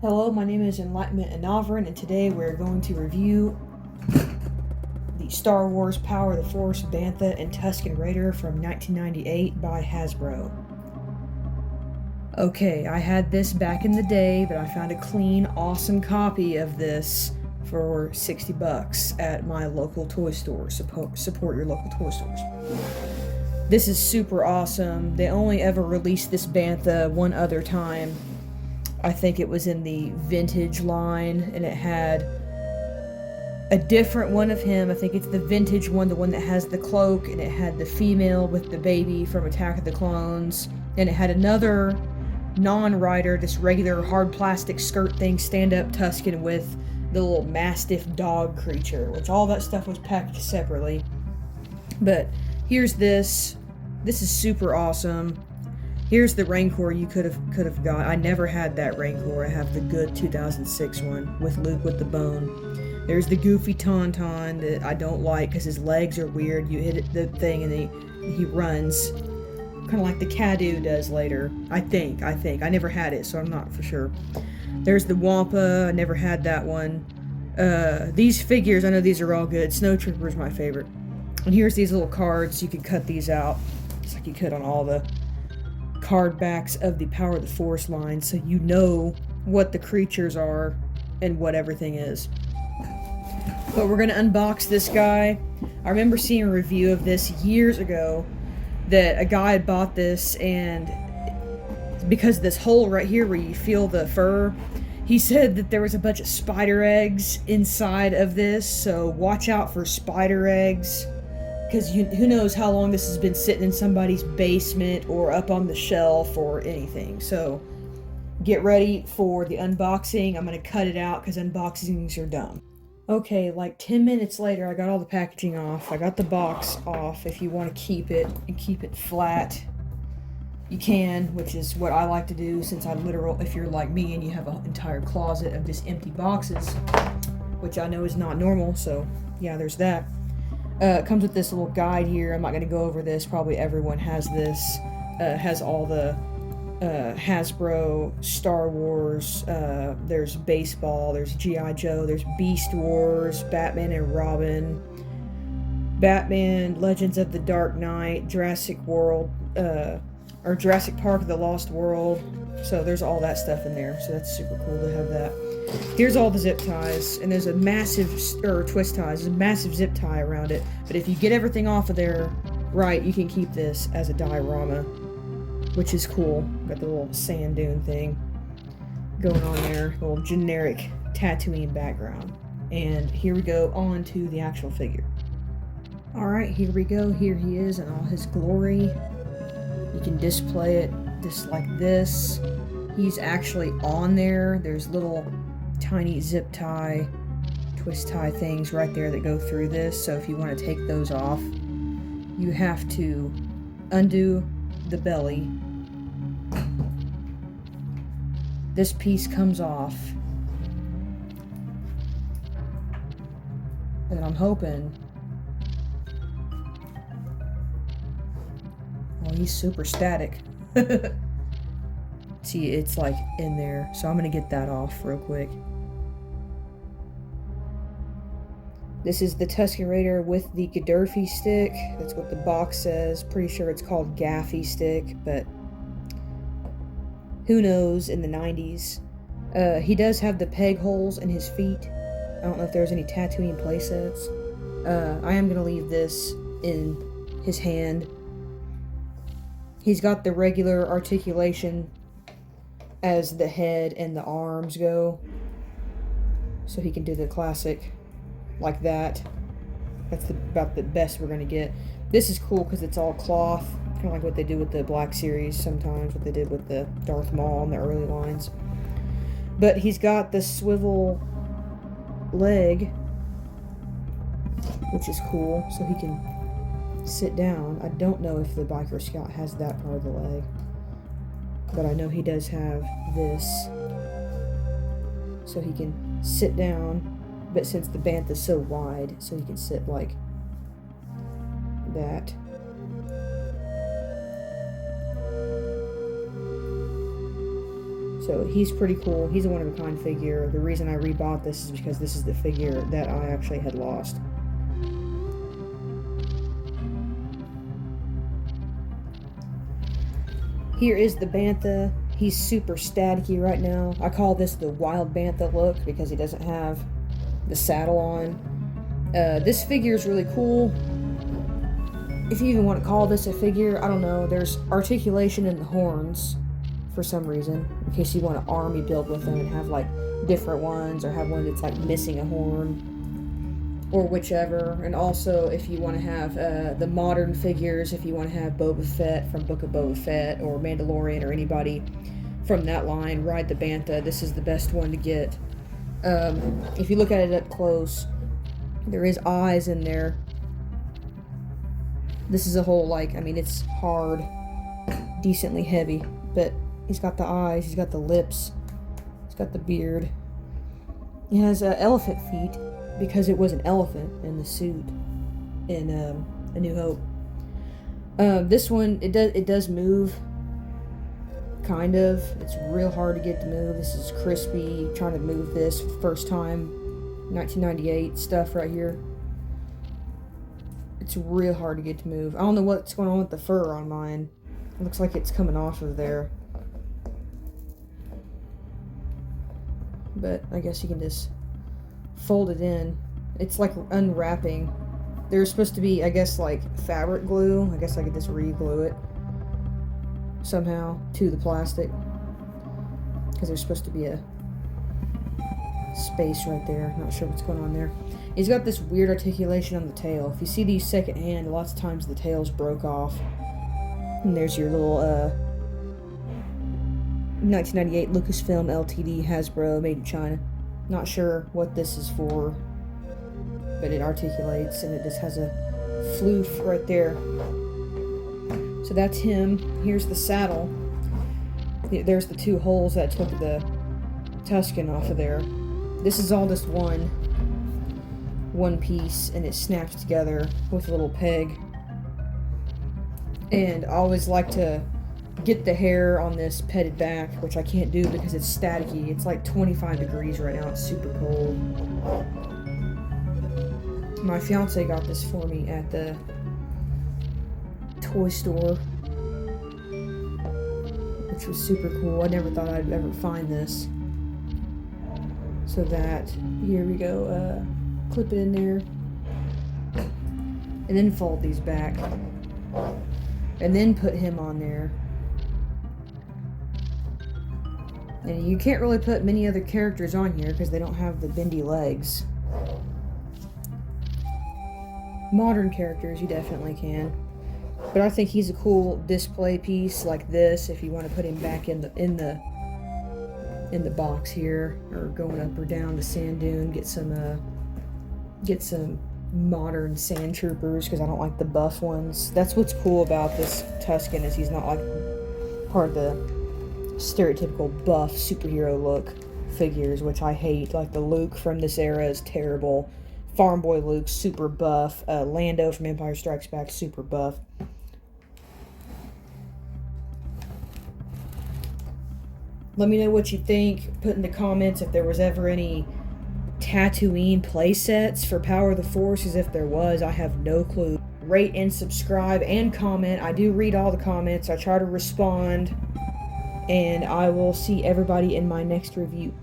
Hello, my name is EnlightenmentANAVRIN, and today we're going to review the Star Wars Power of the Force Bantha and Tusken Raider from 1998 by Hasbro. Okay, I had this back in the day, but I found a clean, awesome copy of this for $60 at my local toy store. Support your local toy stores. This is super awesome. They only ever released this Bantha one other time. I think it was in the vintage line, and it had a different one of him. I think it's the vintage one, the one that has the cloak, and it had the female with the baby from Attack of the Clones, and it had another non-rider, this regular hard plastic skirt thing, stand-up Tusken with the little mastiff dog creature, which all that stuff was packaged separately. But here's this. This is super awesome. Here's the Rancor you could have got. I never had that Rancor. I have the good 2006 one with Luke with the bone. There's the goofy Tauntaun that I don't like because his legs are weird. You hit the thing and he runs, kind of like the Cadu does later. I think. I never had it, so I'm not for sure. There's the Wampa. I never had that one. These figures, I know these are all good. Snowtrooper is my favorite. And here's these little cards. You can cut these out, just like you could on all the card backs of the Power of the Force line, so you know what the creatures are and what everything is. But we're gonna unbox this guy. I remember seeing a review of this years ago that a guy had bought this, and because of this hole right here where you feel the fur, he said that there was a bunch of spider eggs inside of this, so watch out for spider eggs. Because who knows how long this has been sitting in somebody's basement or up on the shelf or anything. So get ready for the unboxing. I'm going to cut it out because unboxings are dumb. Okay, like 10 minutes later, I got all the packaging off. I got the box off. If you want to keep it and keep it flat, you can, which is what I like to do since if you're like me and you have an entire closet of just empty boxes, which I know is not normal. So yeah, there's that. It comes with this little guide here. I'm not going to go over this. Probably everyone has this. Has all the Hasbro, Star Wars, there's baseball, there's G.I. Joe, there's Beast Wars, Batman and Robin, Batman, Legends of the Dark Knight, Jurassic World, or Jurassic Park, The Lost World. So there's all that stuff in there. So that's super cool to have that. Here's all the zip ties, and there's a massive, or twist ties, there's a massive zip tie around it. But if you get everything off of there right, you can keep this as a diorama, which is cool. Got the little sand dune thing going on there, a little generic Tatooine background. And here we go on to the actual figure. Alright, here we go. Here he is in all his glory. You can display it just like this. He's actually on there. There's little tiny zip tie, twist tie things right there that go through this. So if you want to take those off, you have to undo the belly. This piece comes off. And I'm hoping... Well, he's super static. See, it's like in there, so I'm gonna get that off real quick. This is the Tusken Raider with the Gaddafi stick. That's what the box says. Pretty sure it's called Gaffy stick, but who knows in the 90s. He does have the peg holes in his feet. I don't know if there's any Tatooine playsets. I am gonna leave this in his hand. He's got the regular articulation as the head and the arms go, so he can do the classic like that. That's about the best we're gonna get. This is cool because it's all cloth, kind of like what they do with the Black Series sometimes, what they did with the Darth Maul in the early lines. But he's got the swivel leg, which is cool, so he can sit down. I don't know if the Biker Scout has that part of the leg, but I know he does have this, so he can sit down, but since the Bantha is so wide, so he can sit like that. So he's pretty cool. He's a one-of-a-kind figure. The reason I rebought this is because this is the figure that I actually had lost. Here is the Bantha. He's super staticky right now. I call this the wild Bantha look because he doesn't have the saddle on. This figure is really cool. If you even want to call this a figure, I don't know. There's articulation in the horns for some reason, in case you want an army build with them and have like different ones, or have one that's like missing a horn, or whichever. And also if you want to have the modern figures, if you want to have Boba Fett from Book of Boba Fett, or Mandalorian, or anybody from that line, ride the Bantha. This is the best one to get. If you look at it up close, there is eyes in there. This is a whole, like, I mean, it's hard, decently heavy, but he's got the eyes, he's got the lips, he's got the beard. He has elephant feet because it was an elephant in the suit in A New Hope. This one, it does move, kind of. It's real hard to get to move. This is crispy, trying to move this first time, 1998 stuff right here. It's real hard to get to move. I don't know what's going on with the fur on mine. It looks like it's coming off of there. But I guess you can just fold it in. It's like unwrapping. There's supposed to be, I guess, like fabric glue. I guess I could just re-glue it somehow to the plastic, because there's supposed to be a space right there. Not sure what's going on there. He's got this weird articulation on the tail. If you see these secondhand, lots of times the tails broke off. And there's your little 1998 Lucasfilm Ltd. Hasbro, made in China. Not sure what this is for, but it articulates, and it just has a floof right there. So that's him. Here's the saddle. There's the two holes that took the Tusken off of there. This is all just one piece, and it snaps together with a little peg. And I always like to get the hair on this petted back, which I can't do because it's staticky. It's like 25 degrees right now. It's super cold. My fiance got this for me at the toy store, which was super cool. I never thought I'd ever find this. So that, here we go, clip it in there, and then fold these back, and then put him on there. And you can't really put many other characters on here because they don't have the bendy legs. Modern characters you definitely can, but I think he's a cool display piece like this if you want to put him back in the box here, or going up or down the sand dune. Get some modern sand troopers, because I don't like the buff ones. That's what's cool about this Tusken, is he's not like part of the stereotypical buff superhero look figures, which I hate. Like the Luke from this era is terrible. Farm Boy Luke, super buff. Lando from Empire Strikes Back, super buff. Let me know what you think. Put in the comments if there was ever any Tatooine playsets for Power of the Force, as if there was. I have no clue. Rate and subscribe and comment. I do read all the comments. I try to respond. And I will see everybody in my next review.